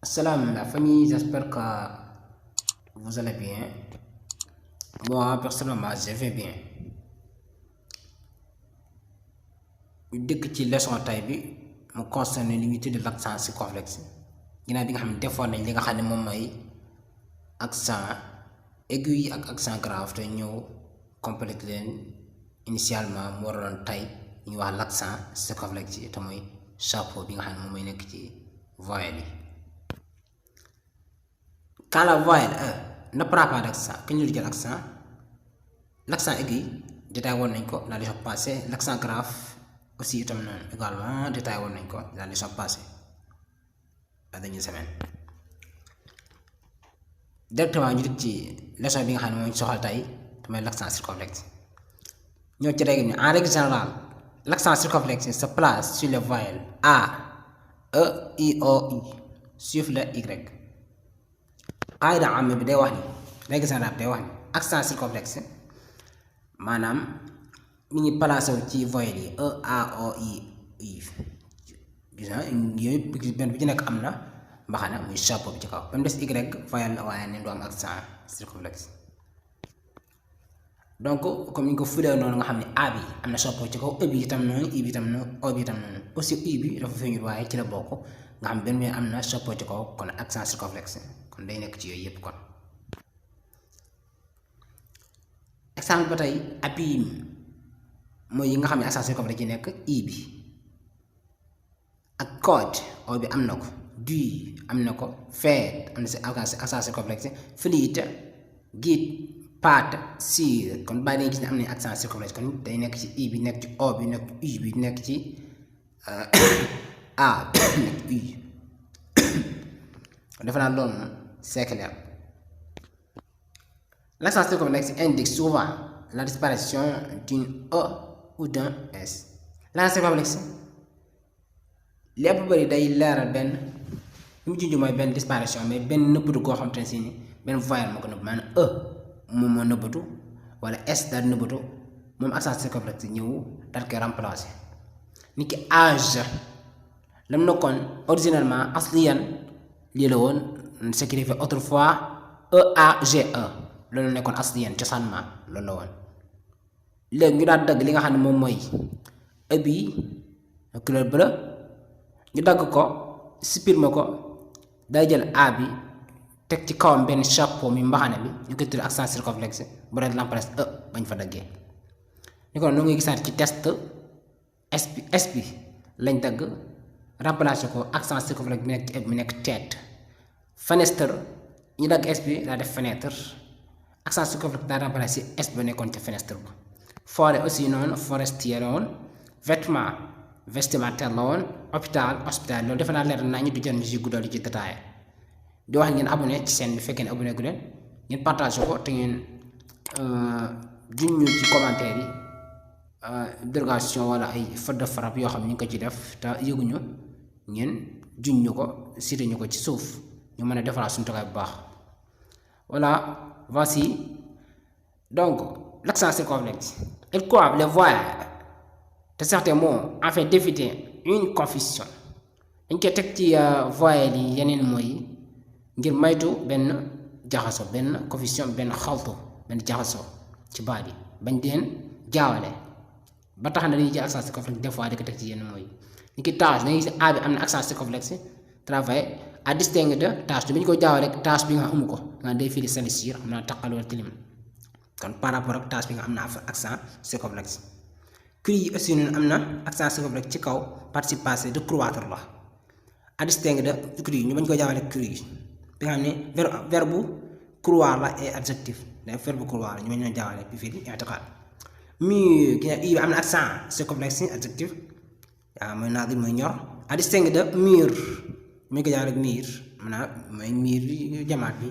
Salam la famille, j'espère que vous allez bien. Moi personnellement je vais bien. ñu dëkk ci leçon tay bi mu concerne l'unité de l'accent circonflexe ginnaaw bi nga xam ne defoon nañ li nga xam ne moom mooy accent aigu yi ak accent grave te ñëw complété leen initialement mu waroon tay ñu wax l'accent circonflexe te mooy chapeau bi nga xam ne moom mooy nekk ci voyelle yi. Quand la voyelle E ne prend pas d'accent, que ñu jël accent, l'accent aigu détaillé woon nañ ko la leçon passée, l'accent grave aussi itam noonu également détaillé woon nañ ko la leçon passée la dernière semaine. Directement ñu dugg ci leçon bi nga xam ne mooy soxal tey te mooy l'accent circonflexe. ñoo ci règle ni en règle générale l'accent circonflexe se place sur les voyelles A, E, I, O, U suivant le Y. qaida am bi day wax ni règle générale day wax ni accent circonflexe maanaam mi ngi placé wu ci voyelle yi E, A, O, I, U gis nga yooyu benn bu ci nekk am na mbaxana muy chapeau bi ci kaw ba mu des Y voyelle la waaye ne du am accent circonflexe. Donc comme ni ñu ko fulee noonu nga xam ne A bi am na chapeau ci kaw E bi itam noonu I bi itam noonu O bi itam noonu aussi I bi dafa feeñul waaye ci la bokk nga xam benn bi am na chapeau ci kaw kon accent circonflexe kon day nekk ci yooyu yëpp kon. exemple ba tey apim mooy yi nga xam ne accent circonflexe ci nekk I bi ak code O bi am na ko du am na ko fait am na si accent circonflexe fluide guide pâte sur kon bàyyi dañuy gis ne am nañu accent circonflexe kon day nekk ci I bi nekk ci O bi nekk U bi nekk ci A nekk U defe naa loolu moom c'est clair. L'accent circonflexe indique souvent la disparition d'une E ou d'un S. L'accent circonflexe lépp bëri day leeral benn li mu junj mooy benn disparition mais benn nëbbatu koo xam te ne si ni benn voyelle moo ko nëbb maanaam E moom moo nëbbatu wala S daal nëbbatu moom accent circonflexe ñëw daal koy remplacer. ni ki âge lam nekkoon originellement asliyan lii la woon ce qui fait autrefois EAGE loolu nekkoon asliyan cosaannement loolu la woon léegi ñu daal dagg li nga xam ne moom mooy E bi couleur bleu ñu dagg ko supprimer ko day jël A bi teg ci kawam benn chapeau mi mbaxane bi ñu koy tuddee accent circonflexe bu dee remplacer E bañ fa daggee ñu ko noonu ngay gisaat ci test S bi lañ dagg remplacer ko accent circonflexe bi nekk ci E bi nekk tête. Fenêtre ñu dagg S bi daa def fenêtre accent circonflexe daa remplacer S ba nekkoon ca fenêtre ba. Forêt aussi noonu forestier la woon vêtement vestimentaire la woon hôpital hospital loolu defe naa leer naa ñu du jël ñu si guddal ci détaillé di wax ngeen abonné ci chaîne bi fekkee ne abonné gu leen ngeen partagé ko te ngeen juñ ci commentaire yi dérogation wala ay faute de frappe yoo xam ne ñu ngi ko ci def te yëguñu ngeen juñ ñu ko cité ñu ko ci suuf ñu mën a defaraat suñu togaay bu baax. Voilà voici donc l'accent circonflexe il coiffe les voyelles de certains mots afin d'éviter une confusion dañ koy teg ci voyelles yi yeneen mooy ngir maytu benn jaxaso benn confusion benn xaltu benn jaxaso ci baat yi bañ di leen jaawale ba tax na dañuy jël accent circonflexe des fois di ko teg ci yenn mooy ni ki tâche dañuy gis A bi am na accent circonflexe travail à distinguer de tâche bi ñu ko jaawale rek tâche bi nga amu ko nga day firi salissure xam naa taqal wala tilim kon par rapport ak tâche bi nga am na accent circonflexe. Cri yi aussi noonu am na accent circonflexe ci kaw participe passé de croître la à distinguer de cri ñu bañ ko jaawale cri bi nga xam ne verbe croire la et adjectif day verbe croire ñu bañ ñoo jaawale bi firi i'tiqad. Mûr ki I bi am na accent circonflexe adjectif yaa mooy naat bi mooy ñor à distinguer de mûr mu ngi ko jaawale ak miir maanaam mooy miir jamaat bi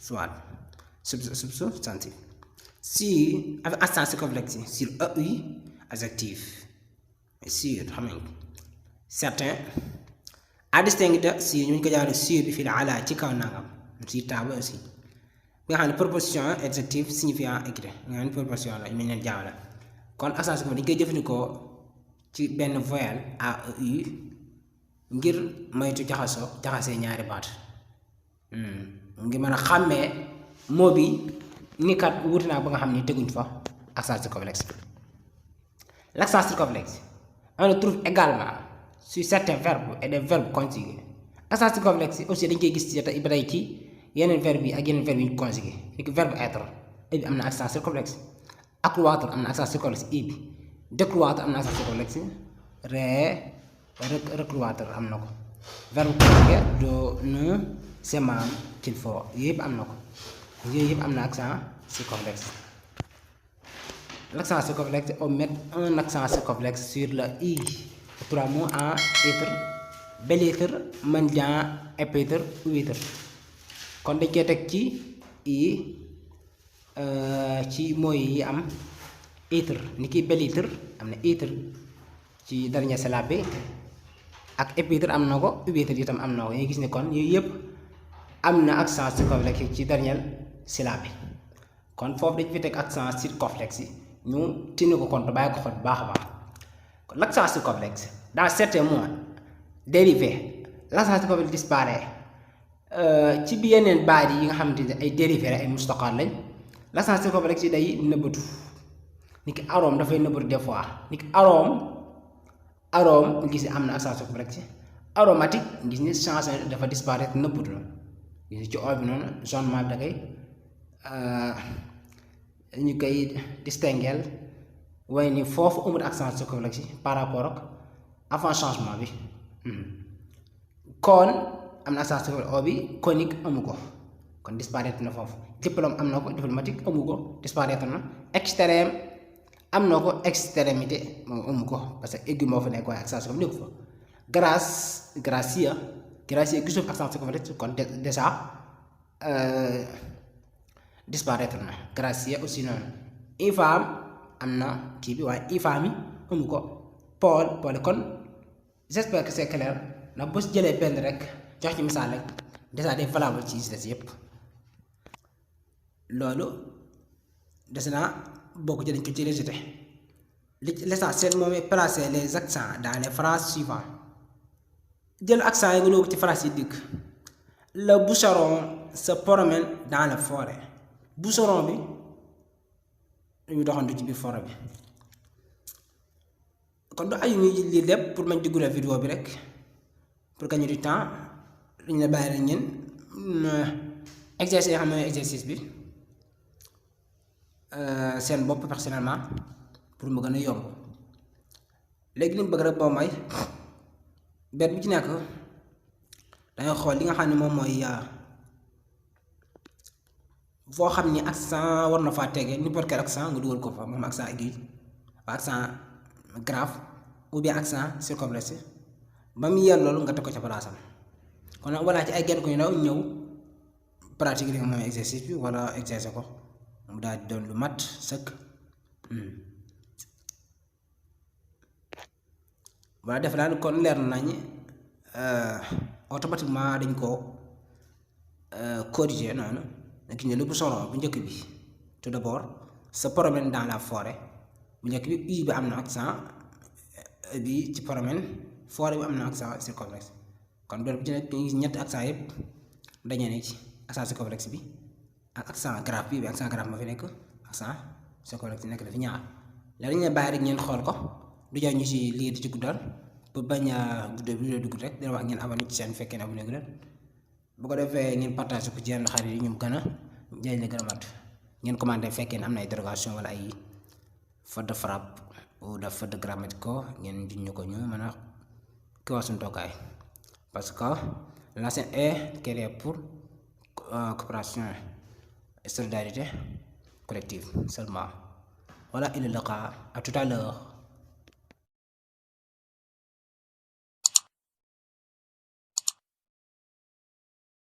soit substantif. Si avec accent circonflexe sur EI adjectif sur xam nañ ko certain à distinguer de sur ñu ngi ko jaawale sur bi fii la ala ci kaw nangam si table aussi bi nga xam ne proposition adjectif signifiant écrit nga xam ne proposition la ñu mën leen jaawale kon accent circonflexe dañ koy jëfandikoo ci benn voyelle A E U ngir maytu jaxasee ñaari baat ngir mën a xàmmee mot bi ni kat wuute naa ba nga xam ni teguñ fa accent circonflexe. L'accent circonflexe on le trouve également sur certains verbes et des verbes conjugués. Accent circonflexe aussi dañ koy gis ci ba tey ci yeneen verbe yi ak yeneen verbe yi ñu conjugué ni ki verbe être bi am na accent circonflexe, accroître am na accent circonflexe i bi, décroître am na accent circonflexe recroître am na ko, verbe conjugué do nous semence qu'il faut yëpp am na ko, yooyu yëpp am na accent circonflexe. L'accent circonflexe, on met un accent circonflexe sur le i. 3 mots en être, bel-être, mendiant, épître, huître. kon dañ koy teg ci i ci mooy yi am être ni ki bel-être am na être ci dernier syllabe bi ak épître am na ko huître itam am na ko. gis ne kon yooyu yëpp am na accent circonflexe ci dernier syllabe bi kon foofu dañ fi teg accent circonflexe ñu tinu ko compte bàyyi ko fa bu baax a baax. L'accent circonflexe dans certains mots dérivés l'accent circonflexe disparaît ci bi yeneen baat yi nga xamante ne ay dérivés ay mustaqal lañ l'accent circonflexe yi day nëbbatu ni ki arôme dafay nëbbatu des fois ni ki arôme gis am na accent circonflexe aromatique gis ni changé dafa disparaître nëbbatu la gis ci o bi noonu jaune da koy ñu koy distinguer waaye ni foofu amul accent circonflexe par rapport ak avant changement bi kon am na accent circonflexe o bi conique amu ko kon disparaître na foofu. Diplôme am na ko diplomatique amu ko disparaître na. Extrême am na ko extrémité moom amu ko parce que aigu moo fa nekk waaye accent circonflexe nekku fa. Gracieux gisul accent circonflexe kon déjà disparaître na. Gracieux aussi noonu. Infâme am na kii bi waaye infâme yi amu ko. Paul kon j'espère que c'est clair ndax boo si jëlee benn rek jox ci misaal rek déjà day valable ci des yëpp loolu des naa bokk ci dañ ko ci rejeté l'essentiel moom est placer les accents dans les phrases suivantes jël accent yi nga loo ko ci phrase yi dikk. Le bûcheron se promène dans la forêt. Bûcheron bi dañuy doxantu ci biir forêt bi kon du ayu ngi lii lépp pour mañ di guddal vidéo bi rek pour gagner du temps dañu la bàyyi rek ngeen exercice yoo xam ne exercice bi seen bopp personnellement pour mu gën a yomb. léegi li mu bëgg rek boo may benn bu ci nekk dangay xool li nga xam ne moom mooy foo xam ni accent war na faa tege n'importe quel accent nga dugal ko fa moom accent aigu waa accent grave ou bien accent circonflexe ba mu yel loolu nga teg ko ca palaasam. kon nag walla ci ay genn ko ñu ndaw ñëw pratique li nga mooy exercice bi wala exercer ko mu daal di doon lu mat sëkk. wala def daal kon leer nañ automatiquement dañ ko corriger noonu nag ne le bûcheron bu njëkk bi tout d'abord se promène dans la forêt bu njëkk bi i bi am na accent bi ci promène forêt bi am na accent circonflexe kon doon bu ci nekk ñu ñetti accent yëpp dañu ne ci accent circonflexe bi ak accent grave bi accent grave ma fi nekk accent circonflexe nekk dafa ñaar léegi dañu ne bàyyi rek ngeen xool ko du jar ñu ci lii di ci guddal pour bañ a guddal bi dugg rek dina wax ngeen abonné ci seen fekkee ne abonné gu leen bu ko defee ngeen partage ko ci yenn xarit yi ñu gën a jëriñ la gën a mat ngeen commenté fekkee ne am na ay dérogation wala ay faute de frappe ou de faute de grammaticaux ngeen junñu ko ñu mën a kii wax suñu toogaay parce que l'enseigne est créée pour coopération et solidarité collective seulement. Voilà, il est le cas. À tout à l'heure.